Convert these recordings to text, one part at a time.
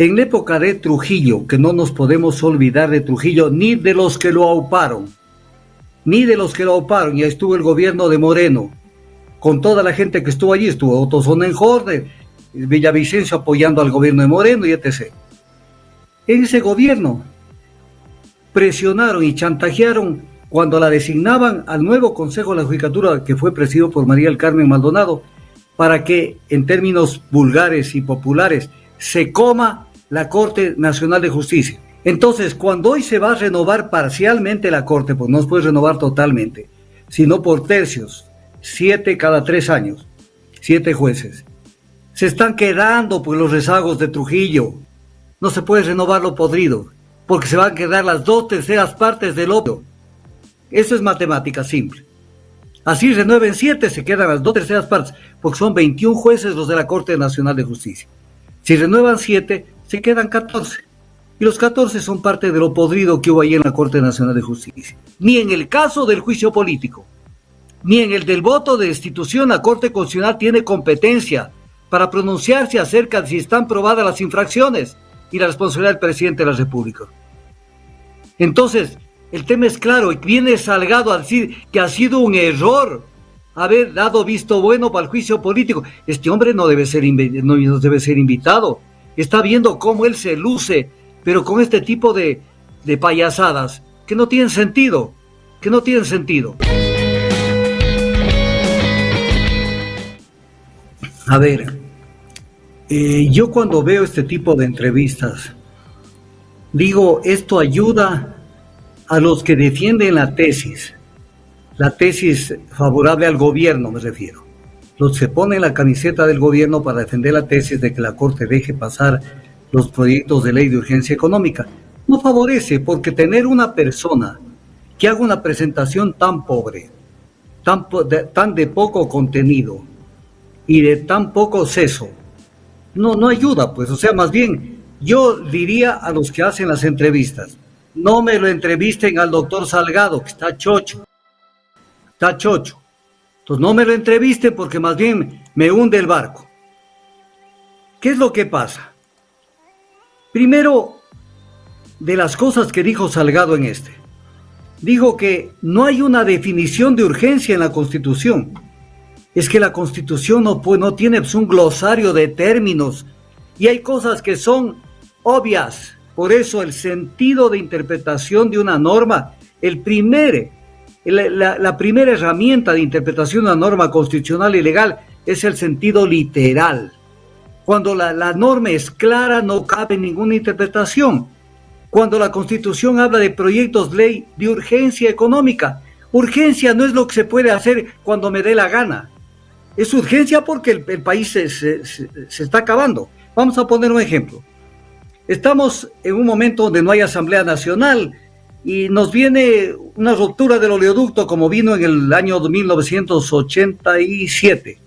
En la época de Trujillo, que no nos podemos olvidar de Trujillo, ni de los que lo auparon, ya estuvo el gobierno de Moreno, con toda la gente que estuvo allí, estuvo Otto Sonnenhorst, Villavicencio apoyando al gobierno de Moreno y etc. En ese gobierno presionaron y chantajearon cuando la designaban al nuevo Consejo de la Judicatura, que fue presidido por María del Carmen Maldonado, para que, en términos vulgares y populares, se coma la Corte Nacional de Justicia. Entonces, cuando hoy se va a renovar parcialmente la Corte, pues no se puede renovar totalmente, sino por tercios, 7 cada 3 años, 7 jueces. Se están quedando pues los rezagos de Trujillo. No se puede renovar lo podrido, porque se van a quedar las 2/3 partes del opio. Eso es matemática simple. Así renueven 7, se quedan las 2/3 partes, porque son 21 jueces los de la Corte Nacional de Justicia. Si renuevan 7, se quedan 14. Y los 14 son parte de lo podrido que hubo ahí en la Corte Nacional de Justicia. Ni en el caso del juicio político, ni en el del voto de destitución, la Corte Constitucional tiene competencia para pronunciarse acerca de si están probadas las infracciones y la responsabilidad del presidente de la República. Entonces, el tema es claro, y viene Salgado a decir que ha sido un error haber dado visto bueno para el juicio político. Este hombre no debe ser invitado. Está viendo cómo él se luce, pero con este tipo de payasadas que no tienen sentido, A ver, yo cuando veo este tipo de entrevistas, digo, esto ayuda a los que defienden la tesis favorable al gobierno, me refiero. Los que ponen la camiseta del gobierno para defender la tesis de que la Corte deje pasar los proyectos de ley de urgencia económica. No favorece, porque tener una persona que haga una presentación tan pobre, tan de poco contenido y de tan poco seso, no ayuda, pues. O sea, más bien, yo diría a los que hacen las entrevistas, no me lo entrevisten al doctor Salgado, que está chocho. Entonces no me lo entrevisten porque más bien me hunde el barco. ¿Qué es lo que pasa? Primero, de las cosas que dijo Salgado dijo que no hay una definición de urgencia en la Constitución. Es que la Constitución no tiene un glosario de términos y hay cosas que son obvias. Por eso el sentido de interpretación de una norma, la primera herramienta de interpretación de una norma constitucional y legal es el sentido literal. Cuando la norma es clara, no cabe ninguna interpretación. Cuando la Constitución habla de proyectos de ley de urgencia económica, urgencia no es lo que se puede hacer cuando me dé la gana. Es urgencia porque el país se está acabando. Vamos a poner un ejemplo. Estamos en un momento donde no hay Asamblea Nacional y nos viene una ruptura del oleoducto como vino en el año 1987.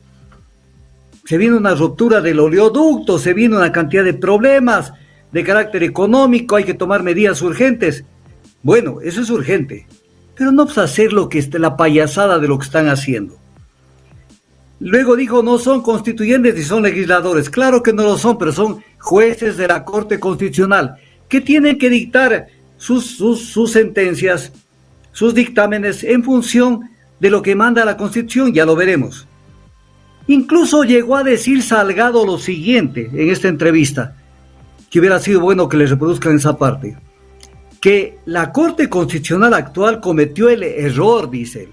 Se vino una ruptura del oleoducto, se vino una cantidad de problemas de carácter económico, hay que tomar medidas urgentes. Bueno, eso es urgente, pero no pues hacer la payasada de lo que están haciendo. Luego dijo, no son constituyentes ni son legisladores. Claro que no lo son, pero son jueces de la Corte Constitucional que tienen que dictar sus sentencias, sus dictámenes en función de lo que manda la Constitución, ya lo veremos. Incluso llegó a decir Salgado lo siguiente en esta entrevista, que hubiera sido bueno que le reproduzcan esa parte, que la Corte Constitucional actual cometió el error, dice él,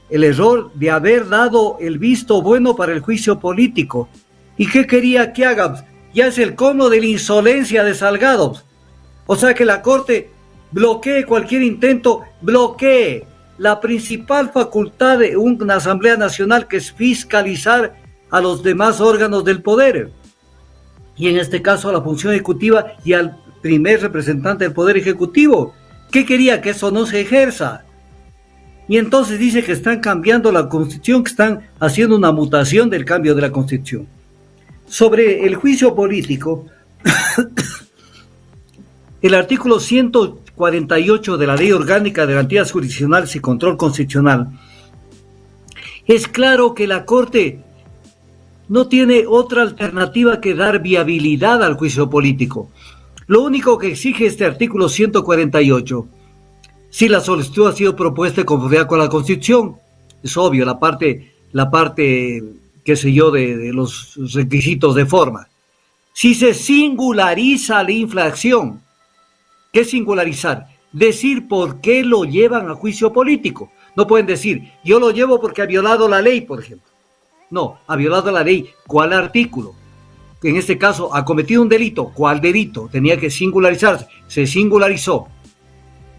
el error de haber dado el visto bueno para el juicio político. ¿Y qué quería que haga? Ya es el colmo de la insolencia de Salgado. O sea, que la Corte bloquee cualquier intento, bloquee la principal facultad de una Asamblea Nacional, que es fiscalizar a los demás órganos del poder. Y en este caso a la función ejecutiva y al primer representante del Poder Ejecutivo. ¿Qué quería? Que eso no se ejerza. Y entonces dice que están cambiando la Constitución, que están haciendo una mutación del cambio de la Constitución. Sobre el juicio político, el artículo 148 de la Ley Orgánica de Garantías Jurisdiccionales y Control Constitucional es claro que la Corte no tiene otra alternativa que dar viabilidad al juicio político. Lo único que exige este artículo 148, si la solicitud ha sido propuesta en conformidad con la Constitución, es obvio, la parte, qué sé yo, de los requisitos de forma. Si se singulariza la infracción, ¿qué es singularizar? Decir por qué lo llevan a juicio político. No pueden decir, yo lo llevo porque ha violado la ley, por ejemplo. No, ha violado la ley. ¿Cuál artículo? En este caso, ha cometido un delito. ¿Cuál delito? Tenía que singularizarse. Se singularizó.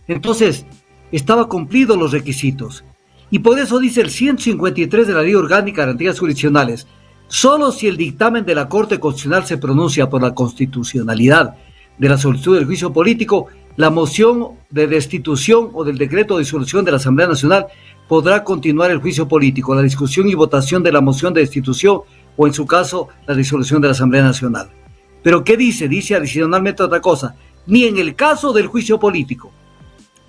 Entonces, estaba cumplidos los requisitos. Y por eso dice el 153 de la Ley Orgánica de Garantías Jurisdiccionales, solo si el dictamen de la Corte Constitucional se pronuncia por la constitucionalidad de la solicitud del juicio político, la moción de destitución o del decreto de disolución de la Asamblea Nacional podrá continuar el juicio político, la discusión y votación de la moción de destitución o, en su caso, la disolución de la Asamblea Nacional. ¿Pero qué dice? Dice adicionalmente otra cosa. Ni en el caso del juicio político,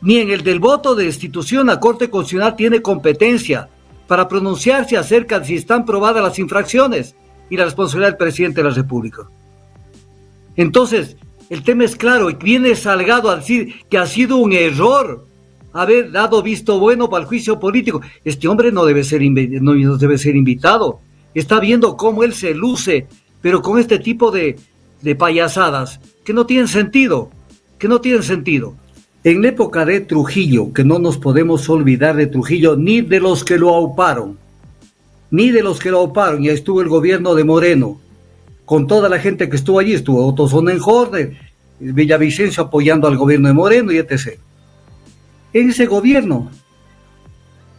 ni en el del voto de destitución, la Corte Constitucional tiene competencia para pronunciarse acerca de si están probadas las infracciones y la responsabilidad del presidente de la República. Entonces, el tema es claro, y viene Salgado a decir que ha sido un error haber dado visto bueno para el juicio político. Este hombre no debe ser invitado. Está viendo cómo él se luce, pero con este tipo de payasadas que no tienen sentido, En la época de Trujillo, que no nos podemos olvidar de Trujillo, ni de los que lo auparon, ya estuvo el gobierno de Moreno, con toda la gente que estuvo allí, estuvo Otto Sonnenhorder, Villavicencio apoyando al gobierno de Moreno y etc. En ese gobierno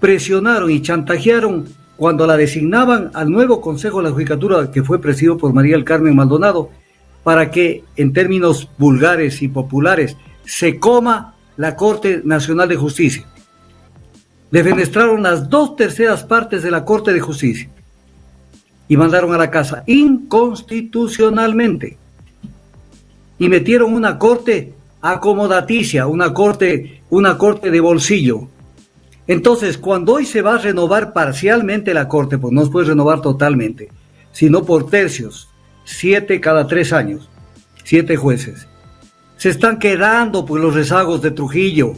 presionaron y chantajearon cuando la designaban al nuevo Consejo de la Judicatura, que fue presidido por María del Carmen Maldonado, para que, en términos vulgares y populares, se coma la Corte Nacional de Justicia. Defenestraron las 2/3 partes de la Corte de Justicia y mandaron a la casa inconstitucionalmente. Y metieron una corte acomodaticia, una corte de bolsillo. Entonces, cuando hoy se va a renovar parcialmente la corte, pues no se puede renovar totalmente, sino por tercios, 7 cada 3 años, 7 jueces. Se están quedando pues los rezagos de Trujillo,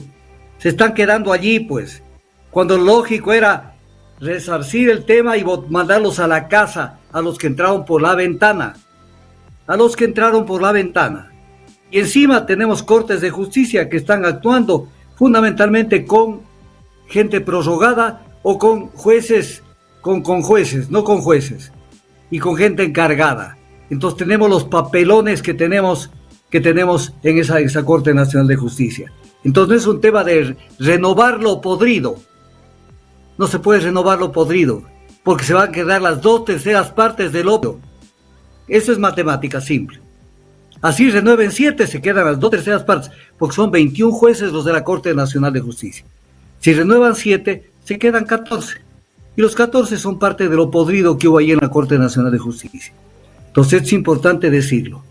se están quedando allí pues, cuando lo lógico era resarcir el tema y mandarlos a la casa a los que entraron por la ventana, Y encima tenemos cortes de justicia que están actuando fundamentalmente con gente prorrogada o con jueces, no con jueces, y con gente encargada. Entonces tenemos los papelones que tenemos en esa Corte Nacional de Justicia. Entonces no es un tema de renovar lo podrido. No se puede renovar lo podrido, porque se van a quedar las 2/3 partes del obvio. Eso es matemática simple. Así renueven 7, se quedan las 2/3 partes, porque son 21 jueces los de la Corte Nacional de Justicia. Si renuevan 7, se quedan 14. Y los 14 son parte de lo podrido que hubo ahí en la Corte Nacional de Justicia. Entonces es importante decirlo.